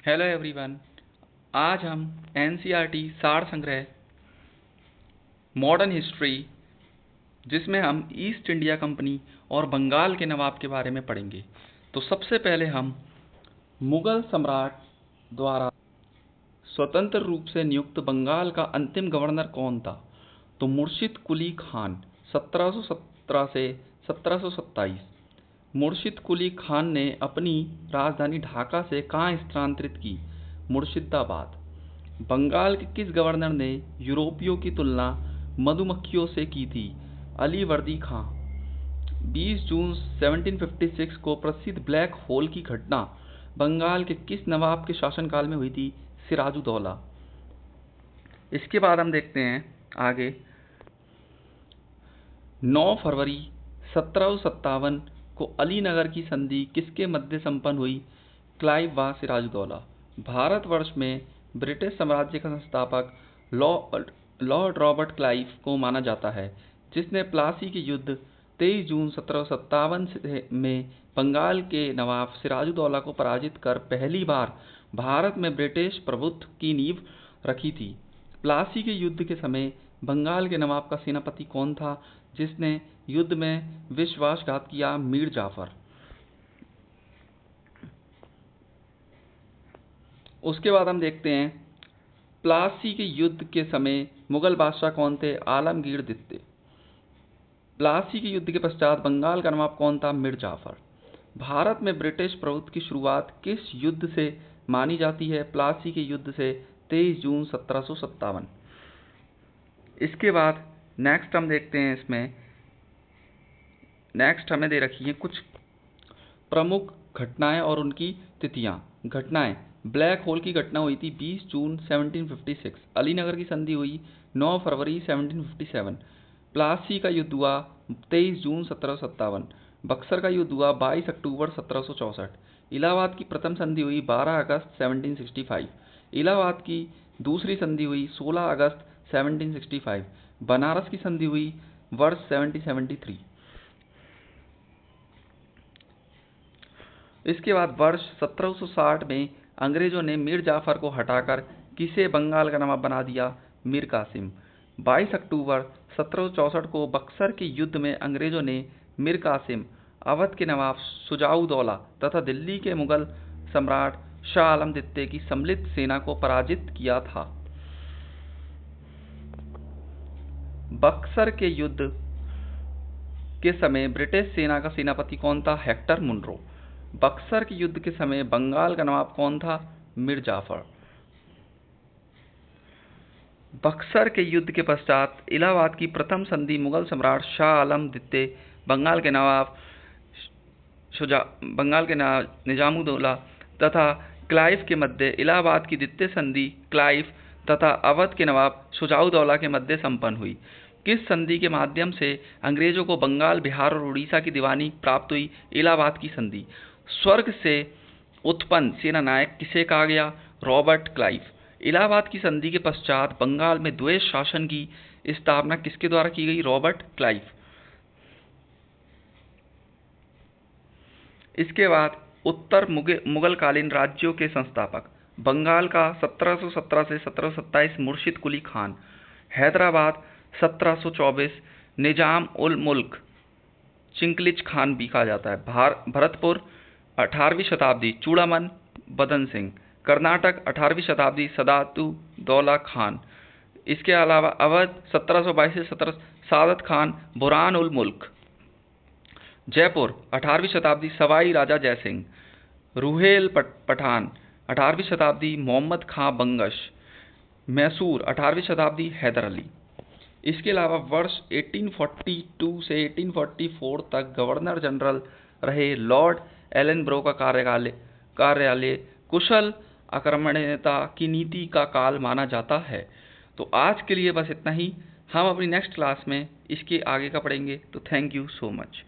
Hello everyone. आज हम NCERT सार संग्रह मॉडर्न हिस्ट्री, जिसमें हम ईस्ट इंडिया कंपनी और बंगाल के नवाब के बारे में पढ़ेंगे। तो सबसे पहले हम मुगल सम्राट द्वारा स्वतंत्र रूप से नियुक्त बंगाल का अंतिम गवर्नर कौन था? तो मुर्शिद कुली खान 1717 से 1727। मुर्शिद कुली खान ने अपनी राजधानी ढाका से कहाँ स्थानांतरित की? मुर्शिदाबाद। बंगाल के किस गवर्नर ने यूरोपियों की तुलना मधुमक्खियों से की थी? अली वर्दी खां। 20 जून 1756 को प्रसिद्ध ब्लैक होल की घटना बंगाल के किस नवाब के शासनकाल में हुई थी? सिराजुद्दौला। इसके बाद हम देखते हैं आगे। 9 फरवरी 1757 को अलीनगर की संधि किसके मध्य संपन्न हुई? क्लाइव व सिराजुद्दौला। भारतवर्ष में ब्रिटिश साम्राज्य का संस्थापक लॉर्ड रॉबर्ट क्लाइव को माना जाता है, जिसने प्लासी के युद्ध 23 जून 1757 में बंगाल के नवाब सिराजुद्दौला को पराजित कर पहली बार भारत में ब्रिटिश प्रभुत्व की नींव रखी थी। प्लासी के युद्ध के समय बंगाल के नवाब का सेनापति कौन था, जिसने युद्ध में विश्वासघात किया? मीर जाफर। उसके बाद हम देखते हैं प्लासी के युद्ध के समय मुगल बादशाह कौन थे? आलमगीर द्वितीय। प्लासी के युद्ध के पश्चात बंगाल का नवाब कौन था? मीर जाफर। भारत में ब्रिटिश प्रभुत्व की शुरुआत किस युद्ध से मानी जाती है? प्लासी के युद्ध से 23 जून 1757। इसके बाद नेक्स्ट हम देखते हैं, इसमें नेक्स्ट हमें दे रखी है कुछ प्रमुख घटनाएं और उनकी तिथियां। घटनाएं: ब्लैक होल की घटना हुई थी 20 जून 1756। अलीनगर की संधि हुई 9 फरवरी 1757। प्लासी का युद्ध हुआ 23 जून 1757। बक्सर का युद्ध हुआ 22 अक्टूबर 1764। इलाहाबाद की प्रथम संधि हुई 12 अगस्त 1765। इलाहाबाद की दूसरी संधि हुई 16 अगस्त 1765। बनारस की संधि हुई वर्ष 1773। इसके बाद वर्ष 1760 में अंग्रेजों ने मीर जाफर को हटाकर किसे बंगाल का नवाब बना दिया? मीर कासिम। 22 अक्टूबर 1764 को बक्सर के युद्ध में अंग्रेजों ने मीर कासिम, अवध के नवाब शुजाउद्दौला तथा दिल्ली के मुगल सम्राट शाह आलम द्वितीय की सम्मिलित सेना को पराजित किया था। बक्सर के युद्ध के समय ब्रिटिश सेना का सेनापति कौन था? Hector Munro. बक्सर के युद्ध के समय बंगाल का नवाब कौन था? मीर जाफर। बक्सर के युद्ध के पश्चात इलाहाबाद की प्रथम संधि मुगल सम्राट शाह आलम द्वितीय, बंगाल के निजामुद्दौला तथा क्लाइव के मध्य, इलाहाबाद की द्वितीय संधि क्लाइव तथा अवध के नवाब शुजाउद्दौला के मध्य संपन्न हुई। किस संधि के माध्यम से अंग्रेजों को बंगाल, बिहार और उड़ीसा की दीवानी प्राप्त हुई? इलाहाबाद की संधि। स्वर्ग से उत्पन्न सेनानायक किसे कहा गया? Robert Clive. इलाहाबाद की संधि के पश्चात बंगाल में द्वैत शासन की स्थापना किसके द्वारा की गई? Robert Clive. इसके बाद उत्तर मुगलकालीन राज्यों के संस्थापक। बंगाल का 1717 से 1727 मुर्शिद कुली खान। हैदराबाद 1724 निजाम उल मुल्क चिंकलिज खान भी कहा जाता है। भरतपुर 18वीं शताब्दी चूड़ामन बदन सिंह। कर्नाटक 18वीं शताब्दी सदातु दौला खान। इसके अलावा अवध 1722 से 17 सादत खान बुरहान उल मुल्क। जयपुर 18वीं शताब्दी सवाई राजा जयसिंह। रुहेल पठान 18वीं शताब्दी मोहम्मद खां बंगश। मैसूर 18वीं शताब्दी हैदर अली। इसके अलावा वर्ष 1842 से 1844 तक गवर्नर जनरल रहे लॉर्ड एलनब्रो का कार्यालय कुशल आक्रमणीयता की नीति का काल माना जाता है। तो आज के लिए बस इतना ही। हम अपनी नेक्स्ट क्लास में इसके आगे का पढ़ेंगे। तो थैंक यू सो मच।